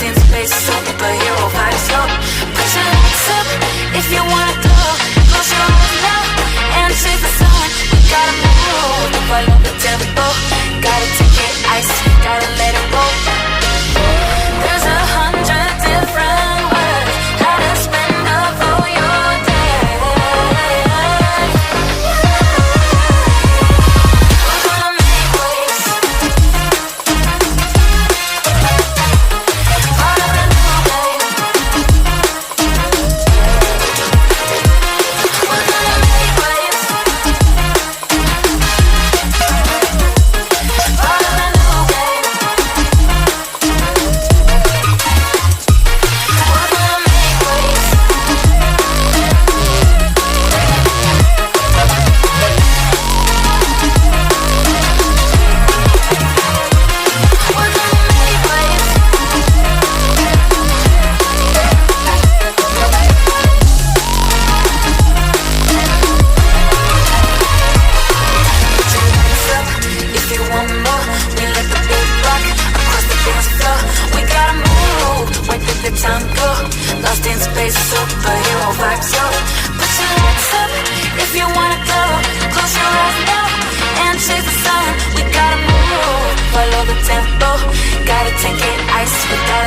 in space, superhero vibes, yo. Put your hands up if you wanna go. Close your eyes now and chase the sun. We gotta move, follow the tempo. Gotta take it ice, gotta let it roll. There's 100 different ways how to spend up all your day. We're gonna make waves. Part of the new game. We're gonna make waves. Part of the new game. We're gonna make waves. We're gonna make waves. Put your hands up if you want more. We let the beat rock across the dance floor. We gotta move, where did the time go? Lost in space, superhero vibes, yo. Put your hands up if you wanna go. Close your eyes now and chase the sun. We gotta move, follow the tempo. Gotta take it ice, we gotta